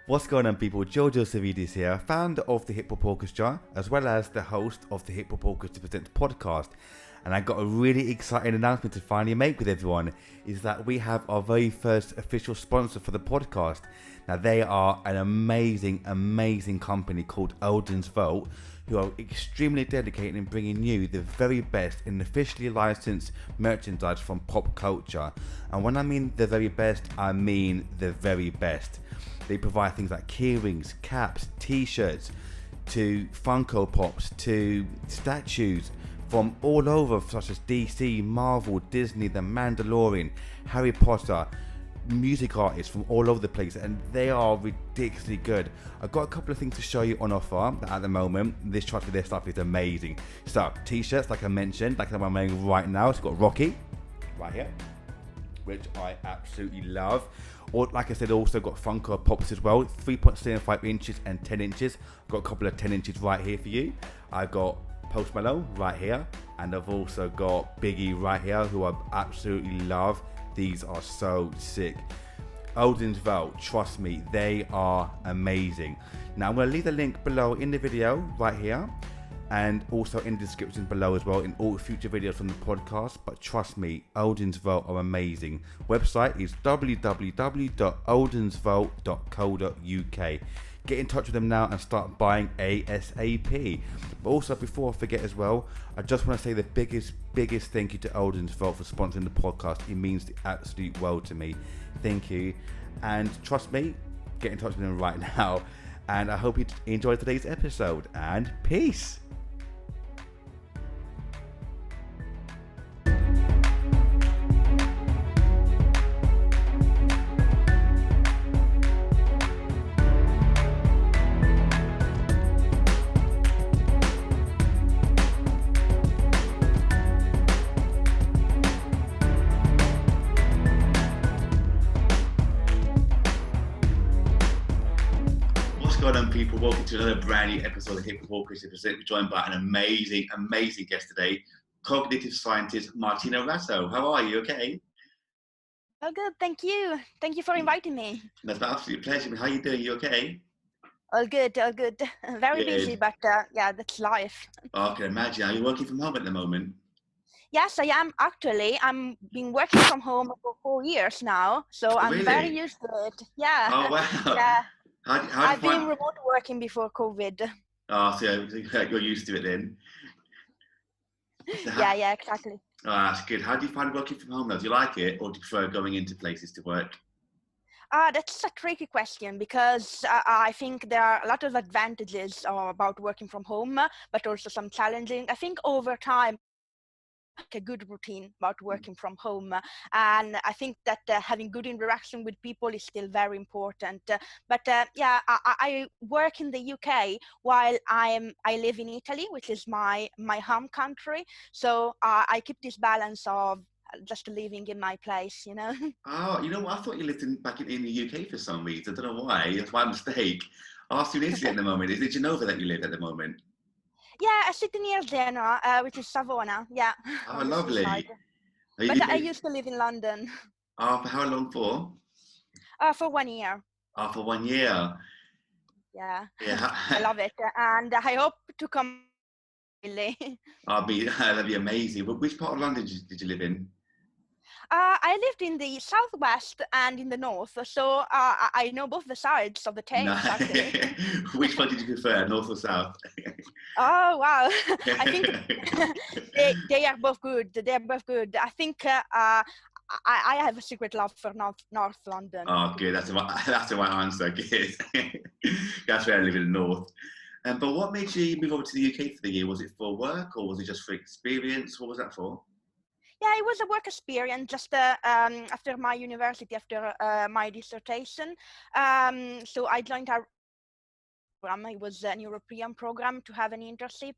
What's going on, people? Georgio Savvides here, founder of the Hip Hop Orchestra, as well as the host of the Hip Hop Orchestra Presents podcast. And I got a really exciting announcement to finally make with everyone, is that we have our very first official sponsor for the podcast. Now, they are an amazing company called Eldon's Vault, who are extremely dedicated in bringing you the very best in officially licensed merchandise from pop culture. And when I mean the very best, I mean the very best. They provide things like keyrings, caps, t-shirts, to Funko Pops, to statues from all over, such as DC, Marvel, Disney, The Mandalorian, Harry Potter, music artists from all over the place, and they are ridiculously good. I've got a couple of things to show you on offer at the moment. This trust me, their stuff is amazing. So, t-shirts, like I mentioned, like the one I'm wearing right now. It's got Rocky right here, which I absolutely love. Or, like I said, also got Funko Pops as well, 3.75 inches and 10 inches. I've got a couple of 10 inches right here for you. I've got Post Malone right here, and I've also got Biggie right here, who I absolutely love. These are so sick. Eldon's Vault, trust me, they are amazing. Now, I'm going to leave the link below in the video right here, and also in the description below as well in all future videos from the podcast. But trust me, Eldon's Vault are amazing. Website is www.eldonsvault.co.uk. Get in touch with them now and start buying ASAP. But also, before I forget as well, I just want to say the biggest thank you to Eldon's Vault for sponsoring the podcast. It means the absolute world to me. Thank you. And trust me, get in touch with them right now. And I hope you enjoyed today's episode. And peace. What's going on, people? Welcome to another brand new episode of Hip Hop Orchestra. We're joined by an amazing guest today, Cognitive Scientist Martina Ratto. How are you? Okay? Oh, good. Thank you. Thank you for inviting me. That's my absolute pleasure. How are you doing? You okay? All good. All good. Very busy, Good. but yeah, that's life. Oh, I can imagine. Are you working from home at the moment? Yes, I am actually. I'm been working from home for 4 years now, so Oh, I'm very really? used to it. Yeah, Oh, wow. yeah. How do you I've been find? remote working before COVID. Oh, so you're used to it then. So Yeah, yeah, exactly. that's good. How do you find working from home though? Do you like it, or do you prefer going into places to work? That's a tricky question because I think there are a lot of advantages about working from home, but also some challenging. I think over time, a good routine about working from home, and I think that having good interaction with people is still very important. Yeah, I work in the UK while I live in Italy, which is my home country. So I keep this balance of just living in my place, you know. Oh, you know what? I thought you lived back in the UK for some reason. I don't know why. It's my mistake. I asked you in Italy at the moment. Is it Genova that you live at the moment? Yeah, I sit near Genoa, which is Savona. Yeah, Oh, on the seaside. lovely. Are But you, I used to live in London for how long for? for 1 year. Oh, for 1 year. Yeah, Yeah. I love it, and I hope to come really. That'd be amazing. But which part of London did you live in? I lived in the southwest and in the north, so I know both the sides of the No. Thames actually. Which one did you prefer, north or south? Oh wow! I think they are both good. They are both good. I think I have a secret love for North London, Oh, to be good. honest. That's the right answer. Good. That's where I live in the north. But what made you move over to the UK for the year? Was it for work or was it just for experience? What was that for? Yeah, it was a work experience just after my university, after my dissertation. So I joined our program. It was an European program to have an internship,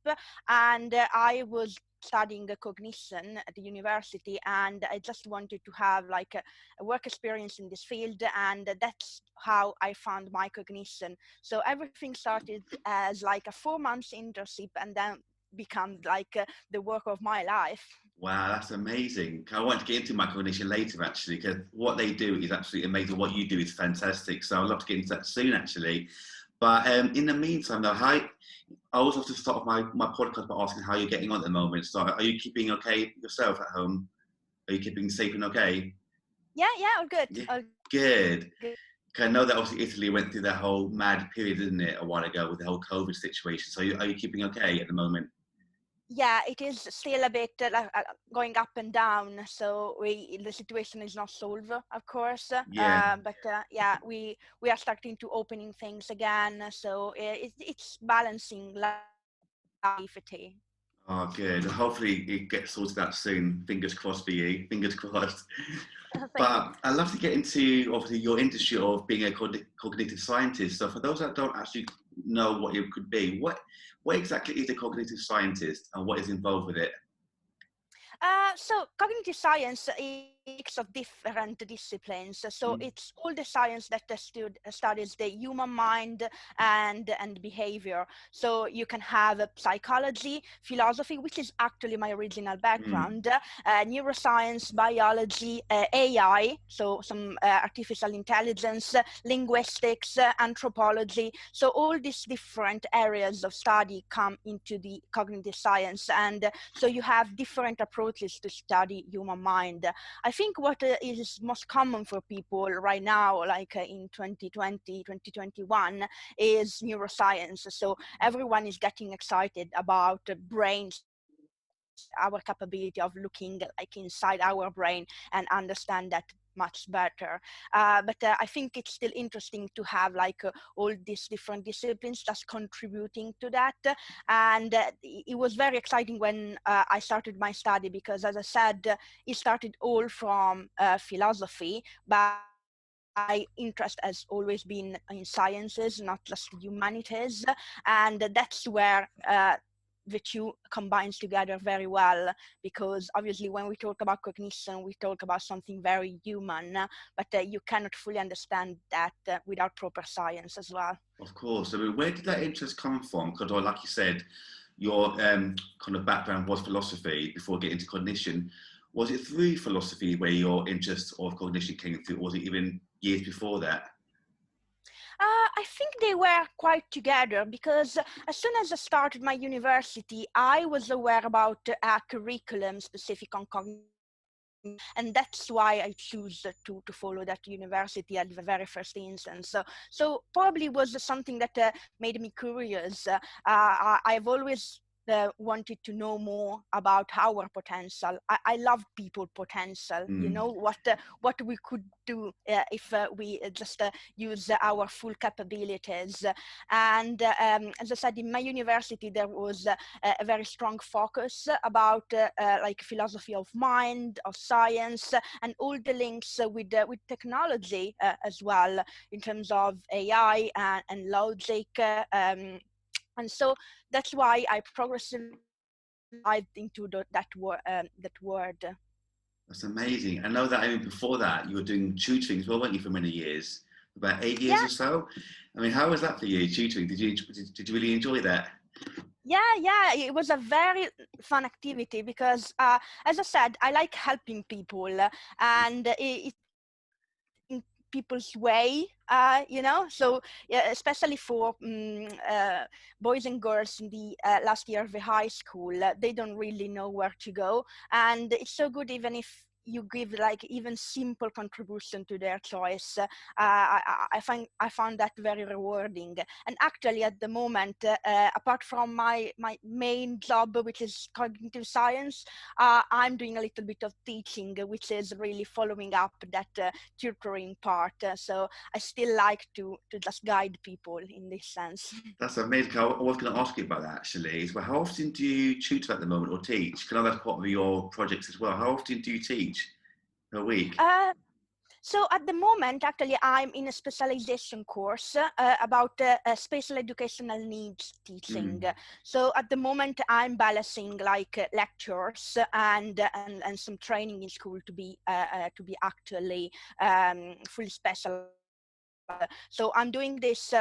and I was studying cognition at the university, and I just wanted to have like a work experience in this field, and that's how I found MyCognition. So everything started as like a 4 months internship, and then become like the work of my life. Wow, that's amazing. I want to get into MyCognition later, actually, because what they do is absolutely amazing. What you do is fantastic. So I'd love to get into that soon, actually. But in the meantime, though, I always have to start off my podcast by asking how you're getting on at the moment. So are you keeping okay yourself at home? Are you keeping safe and okay? Yeah, all good. Yeah, All good. good. 'Cause I know that obviously Italy went through that whole mad period, didn't it, a while ago with the whole COVID situation. So are you keeping okay at the moment? Yeah, it is still a bit going up and down. So the situation is not solved, of course. Yeah. But yeah, we are starting to opening things again. So it's balancing safety. Oh, good. Hopefully it gets sorted out soon. Fingers crossed for you. Fingers crossed. Thank you. But I'd love to get into obviously your industry of being a cognitive scientist. So for those that don't actually know what it could be, what exactly is a cognitive scientist and what is involved with it? So cognitive science is a mix of different disciplines. So Mm. it's all the science that studies the human mind and behavior. So you can have psychology, philosophy, which is actually my original Mm. background, neuroscience, biology, AI, so some artificial intelligence, linguistics, anthropology. So all these different areas of study come into the cognitive science, and so you have different approaches to study human mind. I think what is most common for people right now, like in 2020, 2021, is neuroscience. So everyone is getting excited about brain science and our capability of looking like inside our brain and understand that much better. But I think it's still interesting to have like all these different disciplines just contributing to that. And it was very exciting when I started my study, because as I said, it started all from philosophy, but my interest has always been in sciences, not just humanities. And that's where the two combines together very well, because obviously when we talk about cognition, we talk about something very human, but you cannot fully understand that without proper science as well. Of course. I mean, where did that interest come from? Because, like you said, your kind of background was philosophy before getting to cognition. Was it through philosophy where your interest of cognition came through, or was it even years before that? I think they were quite together, because as soon as I started my university, I was aware about a curriculum specific on cognition, and that's why I choose to follow that university at the very first instance. So probably was something that made me curious. I've always wanted to know more about our potential. I love people potential. You Mm. know what we could do if we just use our full capabilities. And as I said, in my university there was a very strong focus about like philosophy of mind, of science, and all the links with technology as well, in terms of AI and logic. And so that's why I progressively dived into that word. That's amazing. I know that even before that, you were doing tutoring as well, weren't you, for many years? About 8 years Yeah, or so. I mean, how was that for you, tutoring? Did you really enjoy that? yeah, it was a very fun activity, because as I said, I like helping people, and it's in people's way, so yeah, especially for boys and girls in the last year of the high school, they don't really know where to go, and it's so good even if you give like even simple contribution to their choice. I found that very rewarding. And actually at the moment, apart from my main job, which is cognitive science, I'm doing a little bit of teaching, which is really following up that tutoring part. So I still like to just guide people in this sense. That's amazing. I was going to ask you about that actually. Is well, how often do you tutor at the moment or teach? Because I know that's part of your projects as well. How often do you teach a week? Uh, so at the moment, actually, I'm in a specialization course about special educational needs teaching. Mm. So at the moment, I'm balancing like lectures and some training in school to be actually fully specialized. So I'm doing this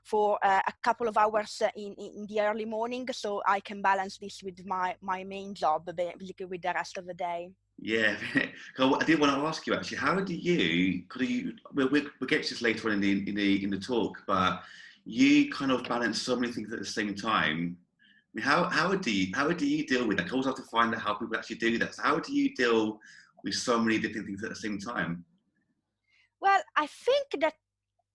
for a couple of hours in the early morning, so I can balance this with my main job, basically with the rest of the day. Yeah, I did want to ask you actually, how do you? Could you? We'll get to this later on in the talk, but you kind of balance so many things at the same time. I mean, how do you deal with that? I always have to find out how people actually do that. So how do you deal with so many different things at the same time? Well, I think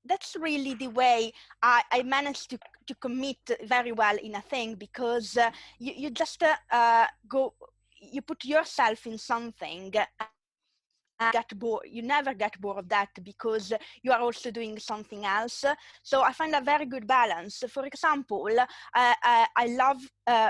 that's really the way I managed to commit very well in a thing, because you just you put yourself in something and get bored. You never get bored of that, because you are also doing something else. So I find a very good balance. For example, I love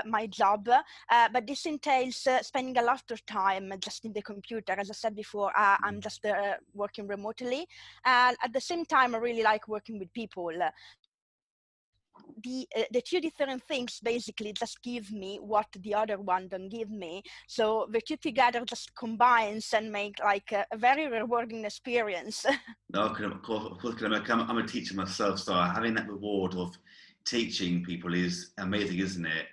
my job, but this entails spending a lot of time just in the computer. As I said before, I'm just working remotely, and at the same time I really like working with people. The two different things basically just give me what the other one don't give me. So the two together just combines and make like a very rewarding experience. No, of course, I'm a teacher myself, so having that reward of teaching people is amazing, isn't it?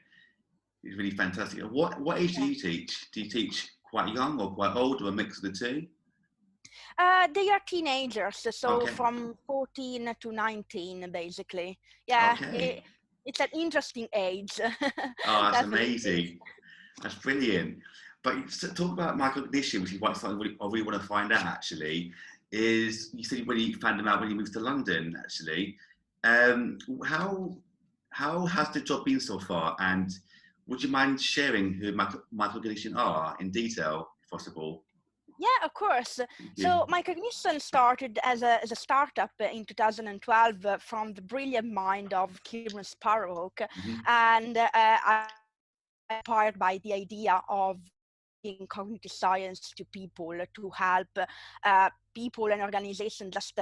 It's really fantastic. What age do Yeah. you teach? Do you teach quite young or quite old, or a mix of the two? They are teenagers, so Okay, from 14 to 19, basically. Yeah, okay. it's an interesting age. Oh, that's Definitely is. amazing. That's brilliant. But talk about MyCognition, which is what something I really want to find out actually, is you said when you found them out when you moved to London actually. Um, how how has the job been so far? And would you mind sharing who MyCognition are in detail, if possible? Yeah, of course. Thank you. So MyCognition started as a startup in 2012 from the brilliant mind of Kieran Sparrock, Hmm. and I inspired by the idea of in cognitive science to people to help people and organizations just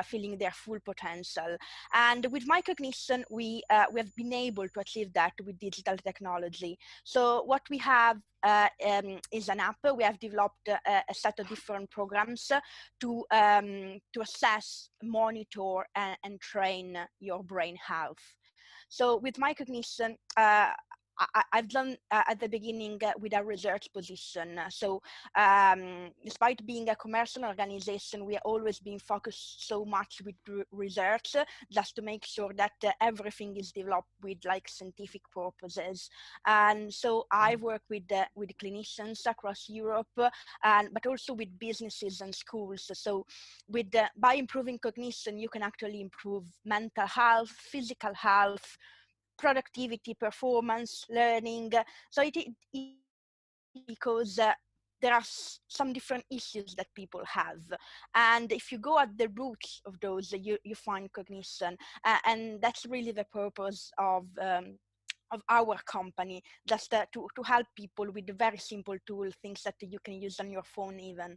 feeling their full potential. And with MyCognition, we have been able to achieve that with digital technology. So what we have is an app. We have developed a set of different programs to assess, monitor, and train your brain health. So with MyCognition, I've done at the beginning with a research position. So despite being a commercial organization, we have always been focused so much with research, just to make sure that everything is developed with like scientific purposes. And so I work with clinicians across Europe, but also with businesses and schools. So by improving cognition, you can actually improve mental health, physical health, productivity, performance, learning. So it because there are some different issues that people have, and if you go at the roots of those, you find cognition, and that's really the purpose of our company, just to help people with a very simple tool, things that you can use on your phone even.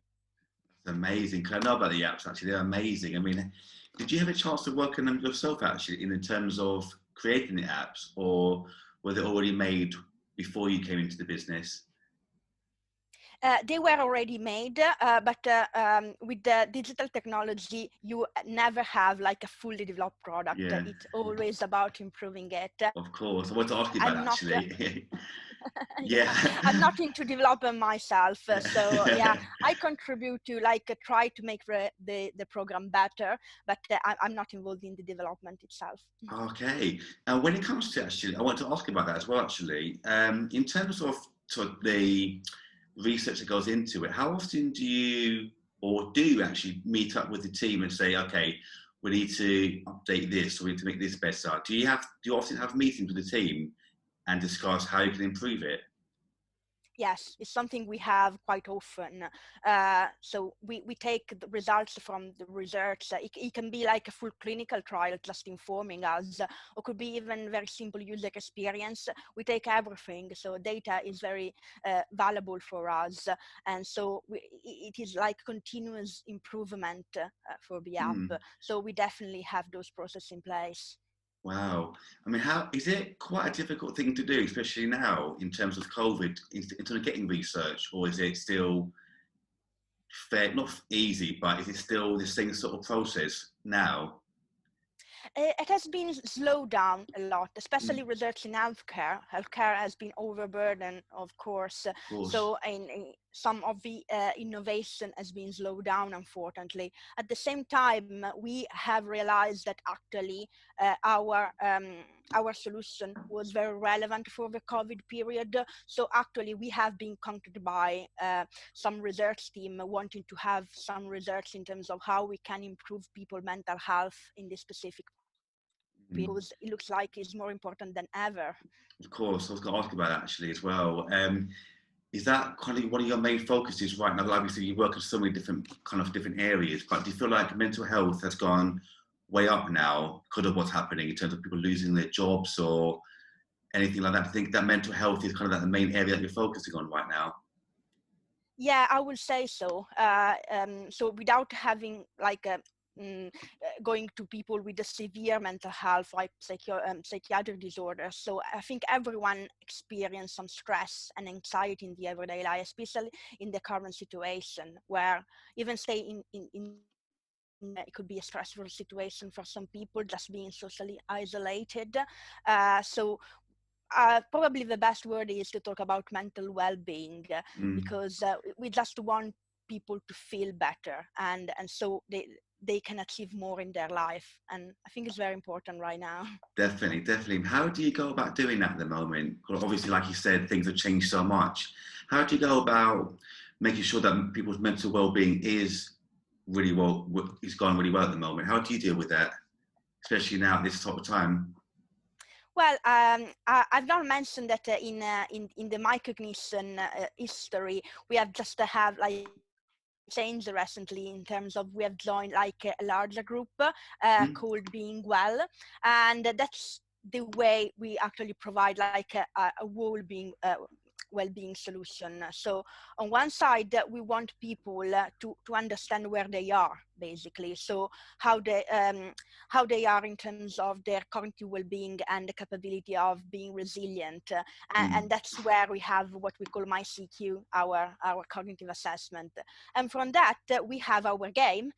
It's amazing. 'Cause I know about the apps actually. They're amazing. I mean, did you have a chance to work on them yourself actually, in terms of creating the apps, or were they already made before you came into the business? They were already made, but with the digital technology, you never have like a fully developed product. Yeah, It's always about improving it. of course. I wanted to ask you about I'm that not, actually. yeah, Yeah. I'm not into development myself. So yeah, I contribute to like try to make the program better, but I'm not involved in the development itself. Okay. And when it comes to actually, I want to ask you about that as well actually. In terms of sort of the research that goes into it, how often do you or do you actually meet up with the team and say, okay, we need to update this, or we need to make this better? Do you often have meetings with the team and discuss how you can improve it? Yes, it's something we have quite often. So we take the results from the research. It can be like a full clinical trial just informing us, or could be even very simple user experience. We take everything. So data is very valuable for us. And so it is like continuous improvement for the app. Hmm. So we definitely have those processes in place. Wow. I mean, how is it quite a difficult thing to do, especially now in terms of COVID, in terms of getting research, or is it still fair, not easy, but is it still the same sort of process now? It has been slowed down a lot, Mm, especially research in healthcare. Healthcare has been overburdened, of course. of course. So some of the innovation has been slowed down, unfortunately. At the same time, we have realized that actually our solution was very relevant for the COVID period. So actually, we have been contacted by some research team wanting to have some research in terms of how we can improve people's mental health in this specific Mm, because it looks like it's more important than ever. of course. I was going to ask about that actually as well. Is that kind of one of your main focuses right now? Like we said, you work in so many different areas, but do you feel like mental health has gone way up now because of what's happening in terms of people losing their jobs or anything like that? I think that mental health is kind of like the main area that you're focusing on right now. Yeah, I would say so. So without having like going to people with a severe mental health, like psychiatric disorders. So I think everyone experiences some stress and anxiety in the everyday life, especially in the current situation where even stay in it could be a stressful situation for some people, just being socially isolated. So probably the best word is to talk about mental well-being Mm. because we just want people to feel better and so they can achieve more in their life, and I think it's very important right now. Definitely, definitely. How do you go about doing that at the moment? Well, obviously, like you said, things have changed so much. How do you go about making sure that people's mental well-being is going really well at the moment? How do you deal with that, especially now at this sort of time? Well, I've not mentioned that in the MyCognition history, we have just have like changed recently in terms of we have joined like a larger group Mm, called Being Well, and that's the way we actually provide like a well-being solution. So on one side, we want people to understand where they are basically. So how they how they are in terms of their cognitive well-being and the capability of being resilient. And mm, that's where we have what we call MyCQ, our cognitive assessment. And from that, we have our game,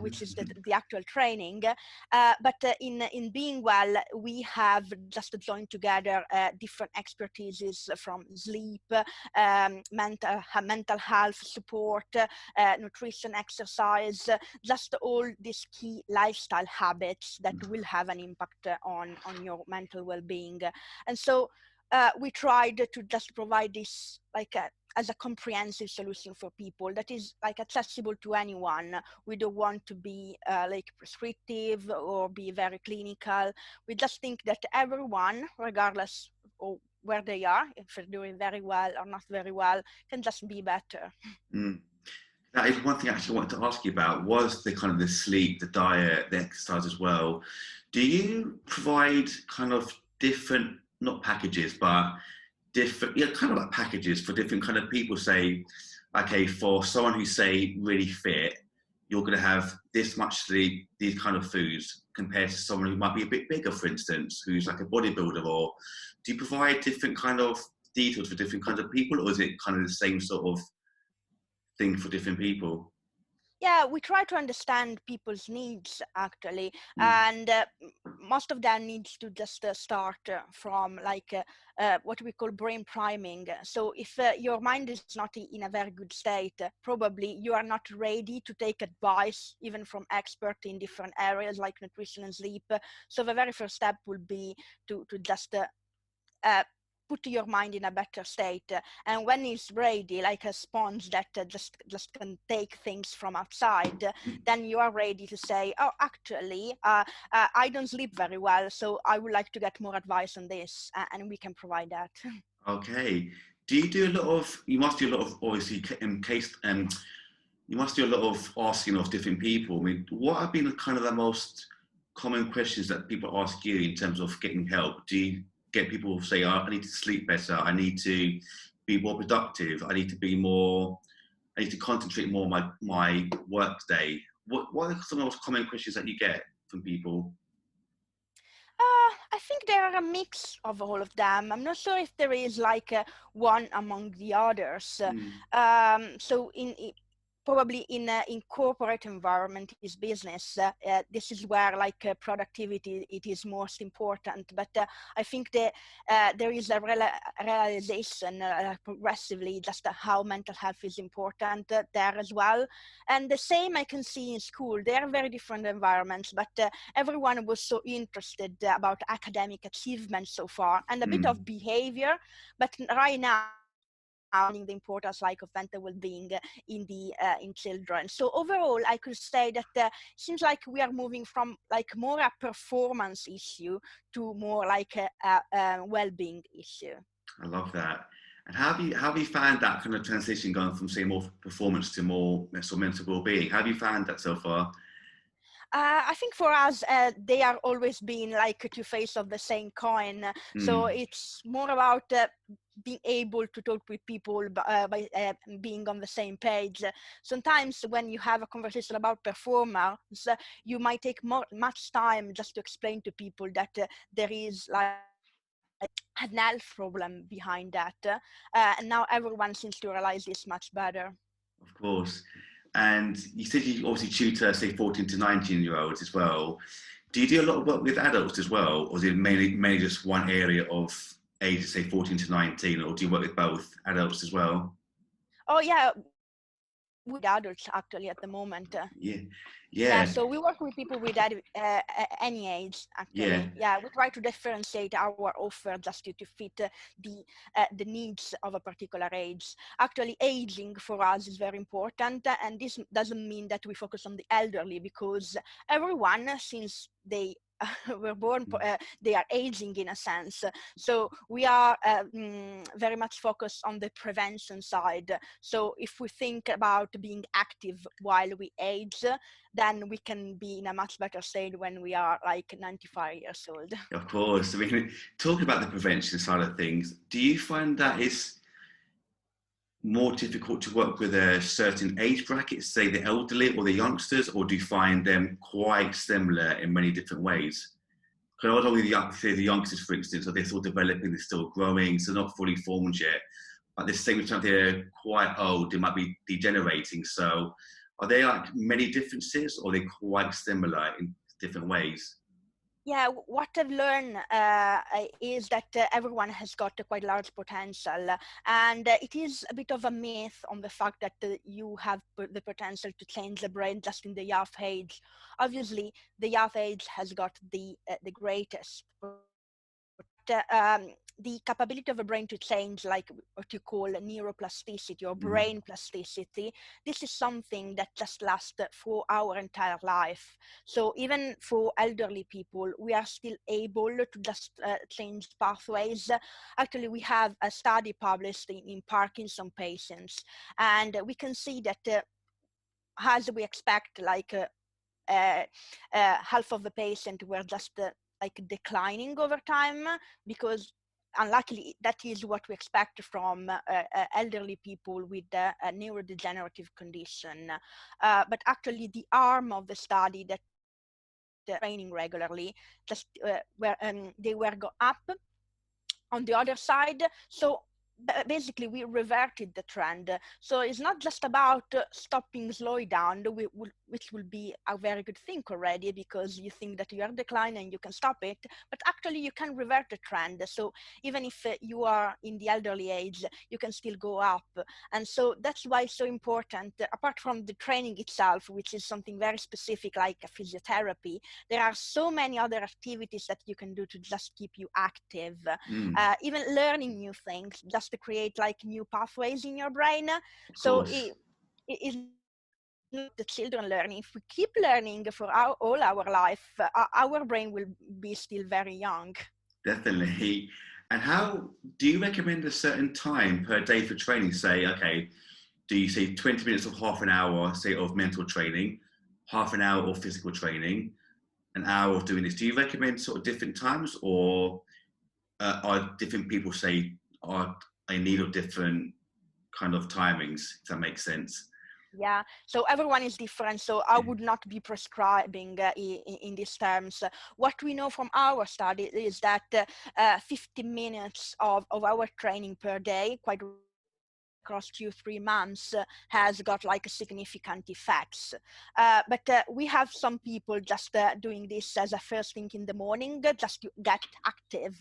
which is the actual training. But in Being Well, we have just joined together different expertises from sleep, mental health support, nutrition, exercise, just all these key lifestyle habits that will have an impact on your mental well-being. And so we tried to just provide this like as a comprehensive solution for people that is like accessible to anyone. We don't want to be like prescriptive or be very clinical. We just think that everyone, regardless of where they are, if they're doing very well or not very well, can just be better. mm. That is one thing I actually wanted to ask you about was the kind of the sleep, the diet, the exercise as well. Do you provide kind of different, not packages, but different, yeah, kind of like packages for different kind of people? Say, okay, for someone who's say really fit, you're going to have this much sleep, these kind of foods, compared to someone who might be a bit bigger, for instance, who's like a bodybuilder. Or do you provide different kind of details for different kinds of people, or is it kind of the same sort of thing for different people? Yeah, we try to understand people's needs actually, Mm, and most of them needs to just start from like what we call brain priming. So if your mind is not in a very good state, probably you are not ready to take advice even from experts in different areas like nutrition and sleep. So the very first step will be to just uh, put your mind in a better state, and when it's ready like a sponge that just can take things from outside, mm. then you are ready to say, oh, actually I don't sleep very well, so I would like to get more advice on this, and we can provide that. Okay. Do you do a lot of? You must do a lot of obviously case. You must do a lot of asking of different people. I mean, what have been kind of the most common questions that people ask you in terms of getting help? Do you get people say, oh, "I need to sleep better. I need to be more productive. I need to be more. I need to concentrate more on my work day." What are some of the most common questions that you get from people? I think there are a mix of all of them. I'm not sure if there is like one among the others. Mm, So in probably in corporate environment is business. This is where like productivity it is most important. But I think there is a realization progressively just how mental health is important there as well. And the same I can see in school. They are very different environments, but everyone was so interested about academic achievement so far and a bit of behavior. But right now, the importance like of mental well-being in children. So overall, I could say that seems like we are moving from like more a performance issue to more like a well-being issue. I love that. And how have you found that kind of transition going from say more performance to more mental well-being? How have you found that so far? I think for us, they are always being like two faces of the same coin. So it's more about being able to talk with people by being on the same page. Sometimes when you have a conversation about performance, you might take much time just to explain to people that there is like an health problem behind that. And now everyone seems to realize this much better. Of course. And you said you obviously tutor, say, 14 to 19-year-olds as well. Do you do a lot of work with adults as well? Or is it mainly just one area of age, say 14 to 19? Or do you work with both adults as well? Oh, yeah. With adults actually at the moment. Yeah. Yeah, Yeah. so we work with people with any age Yeah. actually. Yeah, we try to differentiate our offer just to fit the needs of a particular age. Actually, aging for us is very important, and this doesn't mean that we focus on the elderly, because everyone, since they were born, they are aging in a sense. So we are very much focused on the prevention side. So if we think about being active while we age, then we can be in a much better state when we are like 95 years old. Of course. I mean, talking about the prevention side of things, do you find that it's more difficult to work with a certain age bracket, say the elderly or the youngsters, or do you find them quite similar in many different ways? Because I was with the youngsters, for instance, so they're still developing, they're still growing, so not fully formed yet. But at the same time, they're quite old, they might be degenerating. So are there like many differences, or are they quite similar in different ways? Yeah, what I've learned is that everyone has got a quite large potential, and it is a bit of a myth on the fact that you have the potential to change the brain just in the young age. Obviously, the young age has got the greatest. The capability of a brain to change, like what you call neuroplasticity or brain plasticity, this is something that just lasts for our entire life. So even for elderly people, we are still able to just change pathways. Actually, we have a study published in Parkinson patients, and we can see that as we expect, like half of the patient were just like declining over time, because unluckily that is what we expect from elderly people with a neurodegenerative condition. But actually the arm of the study that training regularly just they were go up on the other side. So basically we reverted the trend. So it's not just about stopping, slowing down, which will be a very good thing already, because you think that you are declining and you can stop it, but actually you can revert the trend. So even if you are in the elderly age, you can still go up. And so that's why it's so important, apart from the training itself, which is something very specific like a physiotherapy, there are so many other activities that you can do to just keep you active. Even learning new things just to create like new pathways in your brain. So it is not the children learning. If we keep learning for all our life, our brain will be still very young. Definitely. And how do you recommend a certain time per day for training? Say, okay, do you say 20 minutes or half an hour, say, of mental training, half an hour of physical training, an hour of doing this? Do you recommend sort of different times, or are different people say are in need of different kind of timings? If that makes sense. Yeah, so everyone is different, so I would not be prescribing in these terms. What we know from our study is that 50 minutes of our training per day, quite across 2 3 months has got like significant effects. But we have some people just doing this as a first thing in the morning, just to get active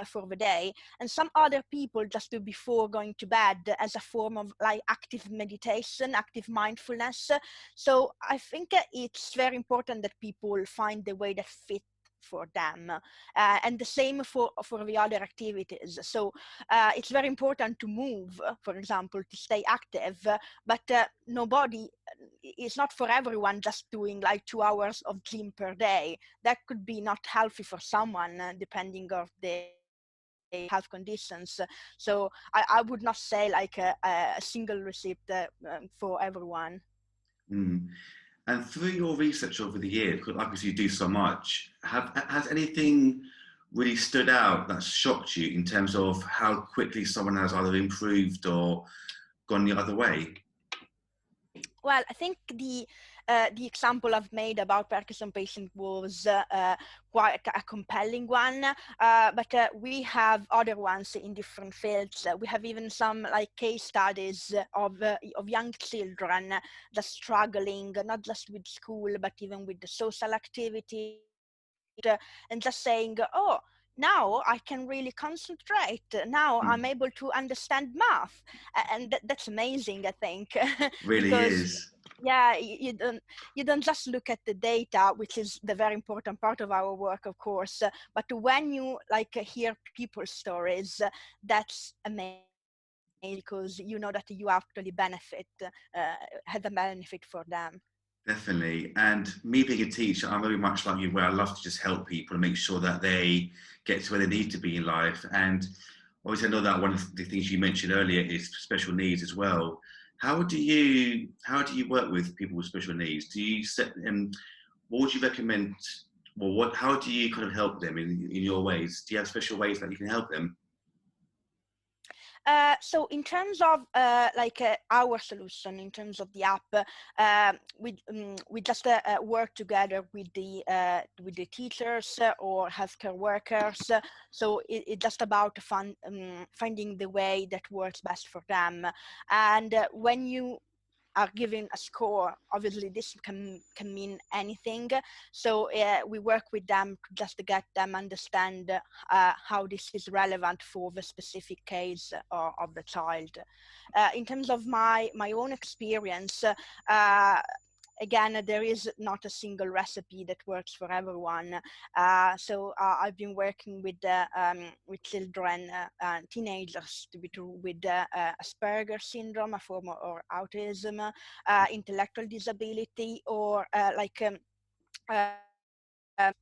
for the day, and some other people just do before going to bed as a form of like active meditation, active mindfulness. So I think it's very important that people find the way that fits for them, and the same for the other activities. So it's very important to move, for example, to stay active, but nobody, it's not for everyone just doing like 2 hours of gym per day. That could be not healthy for someone, depending on the health conditions. So I would not say like a single receipt for everyone. Mm. And through your research over the years, because obviously you do so much, has anything really stood out that shocked you in terms of how quickly someone has either improved or gone the other way? Well, I think the example I've made about Parkinson patient was quite a compelling one, but we have other ones in different fields. We have even some like case studies of young children just struggling, not just with school, but even with the social activity, and just saying, oh, now I can really concentrate. Now I'm able to understand math. And that's amazing, I think, Really because is. yeah, you don't just look at the data, which is the very important part of our work, of course, but when you like hear people's stories, that's amazing, because you know that you actually benefit, had a benefit for them. Definitely. And me being a teacher, I'm very much like you, where I love to just help people and make sure that they get to where they need to be in life. And obviously, I know that one of the things you mentioned earlier is special needs as well. How do you work with people with special needs? Do you set them? What would you recommend? Well, how do you kind of help them in your ways? Do you have special ways that you can help them? So in terms of our solution, in terms of the app, we just work together with the teachers or healthcare workers. So it's just about finding the way that works best for them. And when you are given a score, obviously this can mean anything. So we work with them just to get them understand how this is relevant for the specific case of the child. In terms of my own experience, again, there is not a single recipe that works for everyone. So I've been working with children, teenagers with Asperger syndrome, a form of autism, intellectual disability, or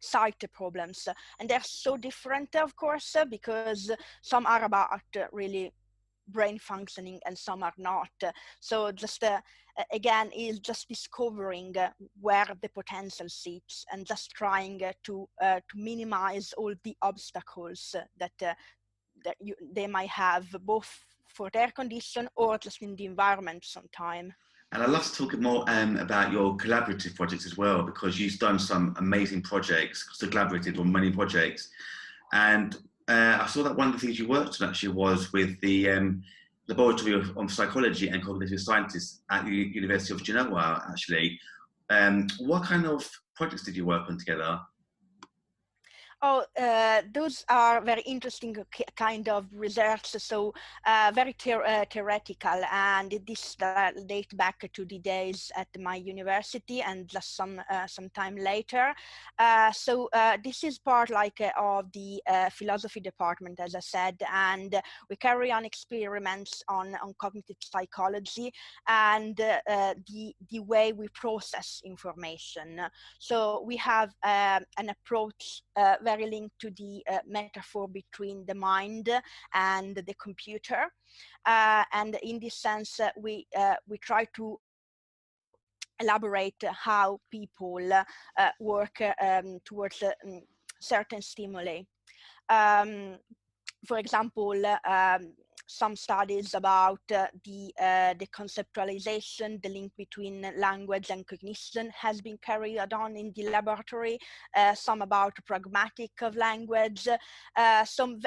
sight problems. And they're so different, of course, because some are about really brain functioning and some are not. So just again, is just discovering where the potential sits and just trying to minimize all the obstacles that they might have, both for their condition or just in the environment sometime. And I'd love to talk more about your collaborative projects as well, because you've done some amazing projects, so collaborated on many projects. And I saw that one of the things you worked on actually was with the Laboratory of Psychology and Cognitive Scientists at the University of Genoa, actually. What kind of projects did you work on together? Oh, those are very interesting kind of research. So very theoretical, and this date back to the days at my university and just some time later. So this is part of the philosophy department, as I said, and we carry on experiments on cognitive psychology and the way we process information. So we have an approach very linked to the metaphor between the mind and the computer. And in this sense, we try to elaborate how people work towards certain stimuli. For example, some studies about the conceptualization, the link between language and cognition has been carried on in the laboratory, some about pragmatic of language, some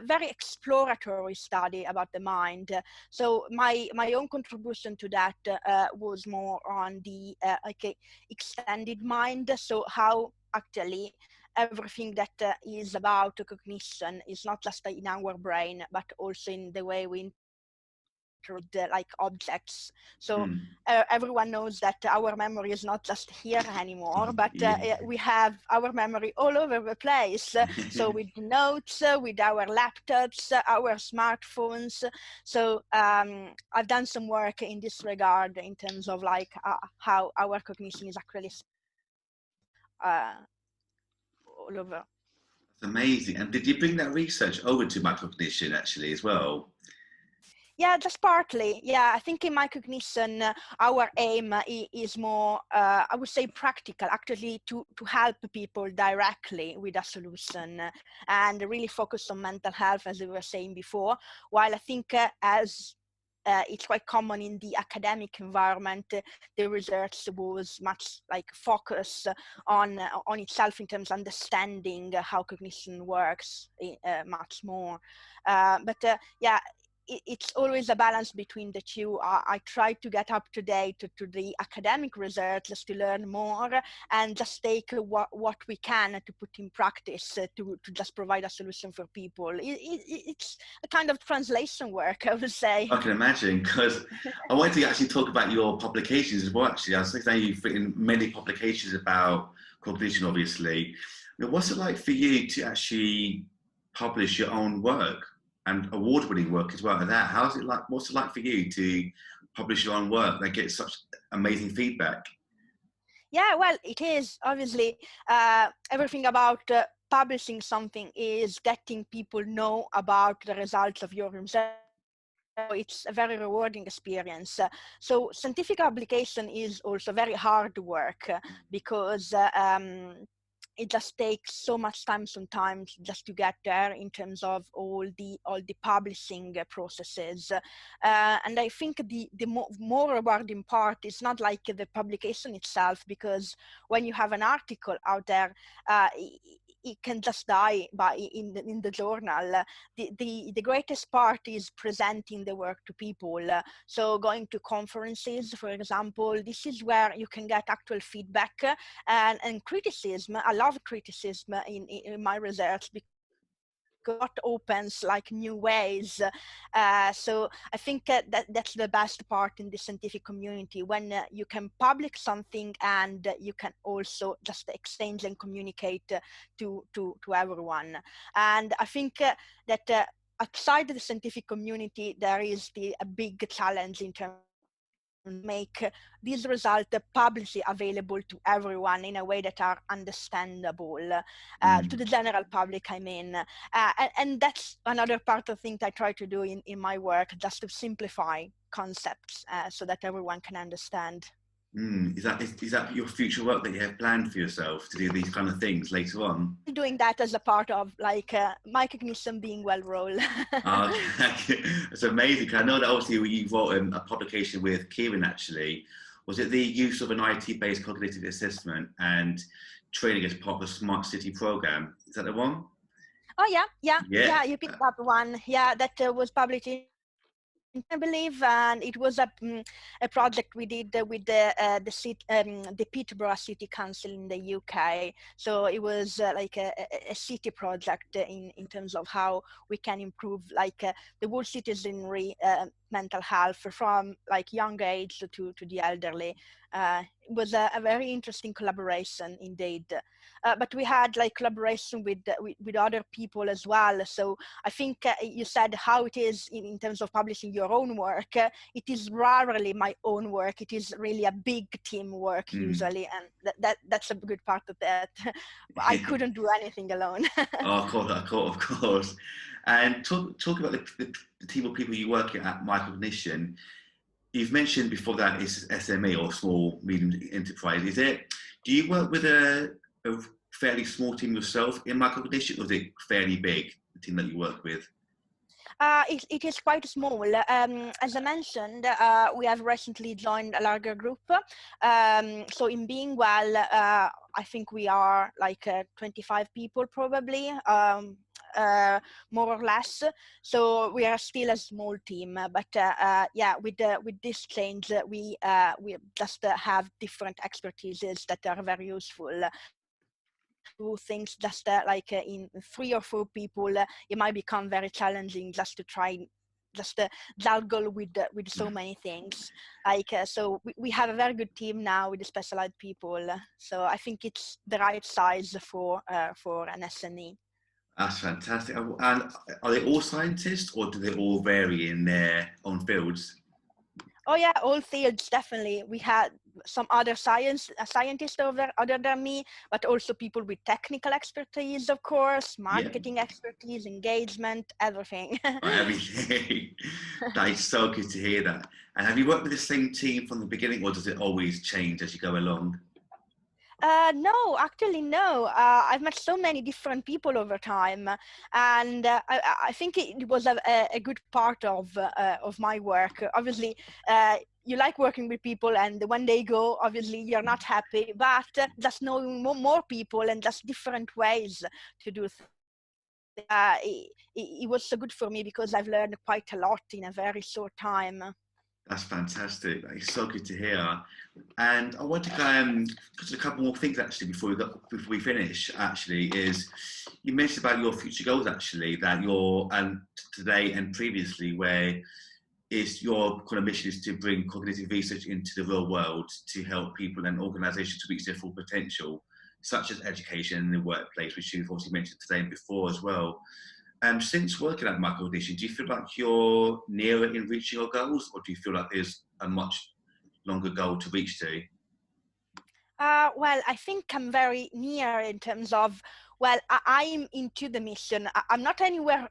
very exploratory study about the mind. So my own contribution to that was more on the extended mind, so how actually everything that is about cognition is not just in our brain, but also in the way we interact like objects. So everyone knows that our memory is not just here anymore, but we have our memory all over the place. So with notes, with our laptops, our smartphones. So I've done some work in this regard in terms of like how our cognition is actually all over. That's amazing. And did you bring that research over to MyCognition actually as well? Yeah, just partly. Yeah, I think in MyCognition, our aim is more, I would say, practical, actually, to help people directly with a solution and really focus on mental health, as we were saying before. While I think as it's quite common in the academic environment, the research was much like focus on itself in terms of understanding how cognition works much more. But yeah, it's always a balance between the two. I try to get up to date to the academic research just to learn more and just take what we can to put in practice to just provide a solution for people. It's a kind of translation work, I would say. I can imagine, because I wanted to actually talk about your publications as well, actually. I was saying you've written many publications about cognition, obviously. What's it like for you to actually publish your own work and award-winning work as well as that? How's it like? What's it like for you to publish your own work that gets such amazing feedback? Yeah, well, it is obviously everything about publishing something is getting people know about the results of your research. It's a very rewarding experience. So scientific publication is also very hard work because it just takes so much time sometimes just to get there in terms of all the publishing processes. And I think the more rewarding part is not like the publication itself, because when you have an article out there, it can just die in the journal. The greatest part is presenting the work to people. So going to conferences, for example, this is where you can get actual feedback and criticism. I love criticism in my research because it opens like new ways. So I think that's the best part in the scientific community, when you can publish something and you can also just exchange and communicate to everyone. And I think that outside the scientific community, there is a big challenge in terms make these results publicly available to everyone in a way that are understandable to the general public, I mean. And that's another part of things I try to do in my work, just to simplify concepts so that everyone can understand. Is that your future work that you have planned for yourself, to do these kind of things later on? Doing that as a part of like MyCognition being well rolled. Okay. It's amazing. 'Cause I know that obviously you wrote a publication with Kieran actually. Was it the use of an IT-based cognitive assessment and training as part of the Smart City program? Is that the one? Oh yeah, you picked up one. Yeah, that was published in, I believe, and it was a project we did with the Peterborough City Council in the UK. So it was like a city project in terms of how we can improve like the whole citizenry mental health from like young age to the elderly. It was a very interesting collaboration indeed. But we had like collaboration with other people as well. So I think you said how it is in terms of publishing your own work. It is rarely my own work. It is really a big team work usually, and that's a good part of that. I couldn't do anything alone. Oh, of course. And talk about the team of people you work at MyCognition. You've mentioned before that it's SME or small medium enterprise. Do you work with a fairly small team yourself in MyCognition, or is it fairly big, the team that you work with? It is quite small. As I mentioned, we have recently joined a larger group. So in being well, I think we are like 25 people probably, more or less. So we are still a small team. But yeah, with this change, we just have different expertises that are very useful. Do things just like in 3 or 4 people, it might become very challenging just to try just juggle with so many things. Like so we have a very good team now with the specialized people. So I think it's the right size for an SME. That's fantastic. And are they all scientists, or do they all vary in their own fields? Oh yeah, all fields definitely. We had some other scientists other than me, but also people with technical expertise, of course, Yeah, marketing expertise, engagement, everything. everything. That is so good to hear that. And have you worked with the same team from the beginning, or does it always change as you go along? No, actually, no. I've met so many different people over time, and I think it was a good part of my work. Obviously, you like working with people, and when they go, obviously you're not happy. But just knowing more people and just different ways to do things. It was so good for me because I've learned quite a lot in a very short time. That's fantastic. That is so good to hear. And I want to go just a couple more things actually before we finish. Actually, is you mentioned about your future goals actually that you're today and previously where is your kind of mission is to bring cognitive research into the real world to help people and organisations to reach their full potential, such as education and the workplace, which you've obviously mentioned today and before as well. Since working at MyCognition, do you feel like you're nearer in reaching your goals, or do you feel like there's a much longer goal to reach to? Well, I think I'm very near in terms of, well, I'm into the mission. I'm not anywhere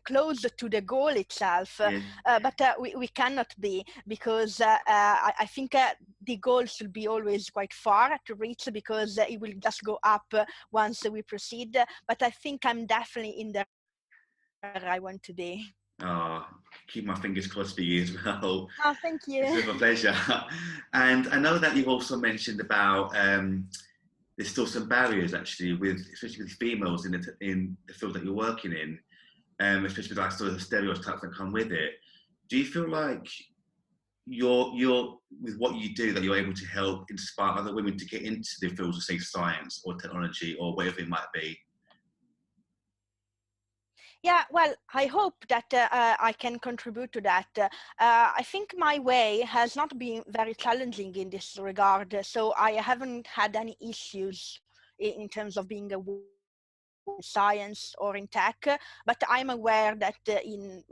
close to the goal itself, Yeah, but we cannot be because I think the goal should be always quite far to reach because it will just go up once we proceed. But I think I'm definitely in the where I want to be. oh, keep my fingers crossed for you as well. Oh, thank It's you. been a pleasure. And I know that you've also mentioned about there's still some barriers actually, especially with females in the field that you're working in, especially like sort of the stereotypes that come with it. Do you feel like you're with what you do that you're able to help inspire other women to get into the fields of say science or technology or whatever it might be? Yeah, well, I hope that I can contribute to that. I think my way has not been very challenging in this regard, so I haven't had any issues in terms of being a woman in science or in tech. But I'm aware that in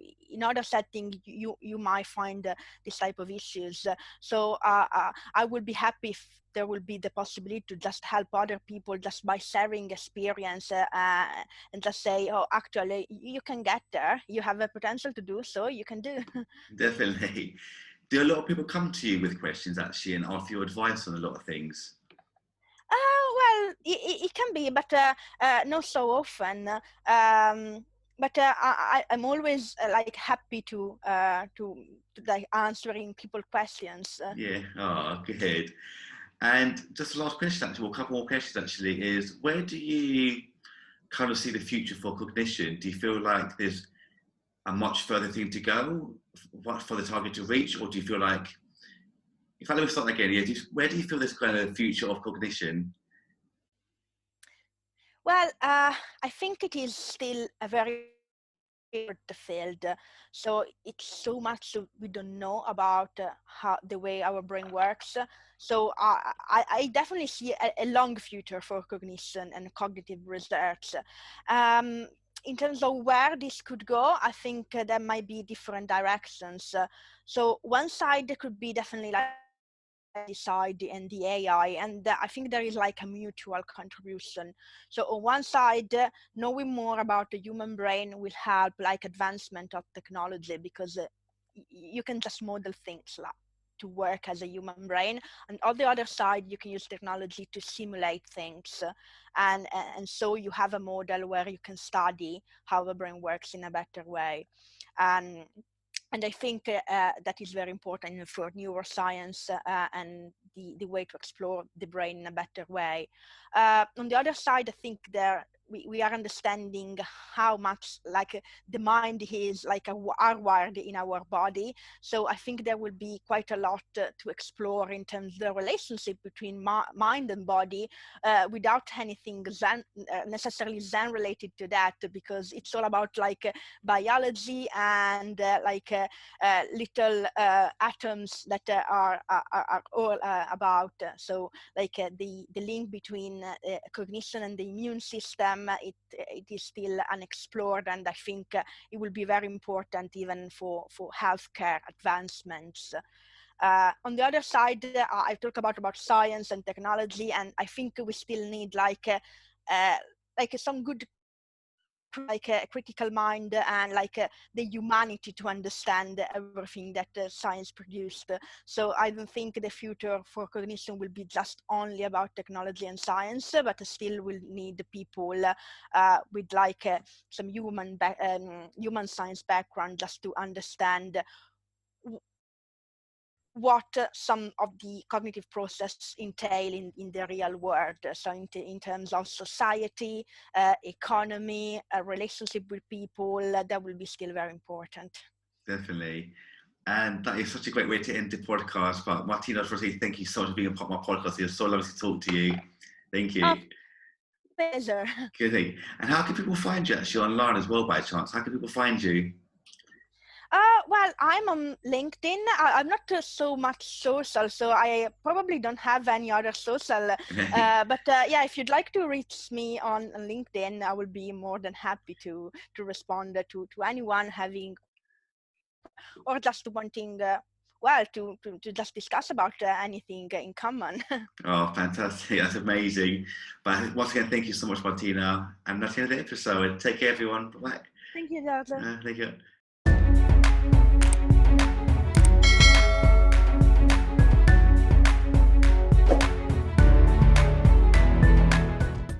other settings you might find this type of issues. So I would be happy if there will be the possibility to just help other people just by sharing experience and just say, oh, actually, you can get there. You have a potential to do so. You can do. Definitely. Do a lot of people come to you with questions actually and offer you advice on a lot of things? Well, it can be, but not so often. But I'm always like happy to like answering people questions. Yeah. Oh, good. And just the last question, actually, well, a couple more questions actually, is where do you kind of see the future for cognition? Do you feel like there's a much further thing to go for the target to reach, or do you feel like, in fact, let me start again. Yeah, where do you feel this kind of future of cognition? Well, I think it is still a very the field. So it's so much we don't know about how the way our brain works. So I definitely see a long future for cognition and cognitive research. Um, in terms of where this could go, I think there might be different directions. So one side could be definitely like side and the AI, and I think there is like a mutual contribution. So on one side, knowing more about the human brain will help like advancement of technology because you can just model things to work as a human brain. And on the other side, you can use technology to simulate things. And so you have a model where you can study how the brain works in a better way. And I think that is very important for neuroscience and the way to explore the brain in a better way. On the other side, I think we are understanding how much the mind is hardwired in our body. So I think there will be quite a lot to explore in terms of the relationship between mind and body without anything necessarily Zen related to that, because it's all about biology and little atoms that are all about. So the link between cognition and the immune system, it is still unexplored, and I think it will be very important even for healthcare advancements. On the other side, I talk about science and technology, and I think we still need some good a critical mind and the humanity to understand everything that science produced. So I don't think the future for cognition will be just only about technology and science, but still will need people with some human science background just to understand what some of the cognitive process entail in the real world. So in terms of society, economy, relationship with people, that will be still very important. Definitely. And that is such a great way to end the podcast. But Martina, I just want to say thank you so much for being a part of my podcast. It was so lovely to talk to you. Thank you. Pleasure. Good thing. And how can people find you actually online as well, by chance? How can people find you? Well, I'm on LinkedIn. I'm not so much social, so I probably don't have any other social. But yeah, if you'd like to reach me on LinkedIn, I will be more than happy to respond to anyone having or just wanting to just discuss about anything in common. Oh, fantastic. That's amazing. But once again, thank you so much, Martina. And that's the end of the episode. Take care, everyone. Bye-bye. Thank you, Georgio. Thank you.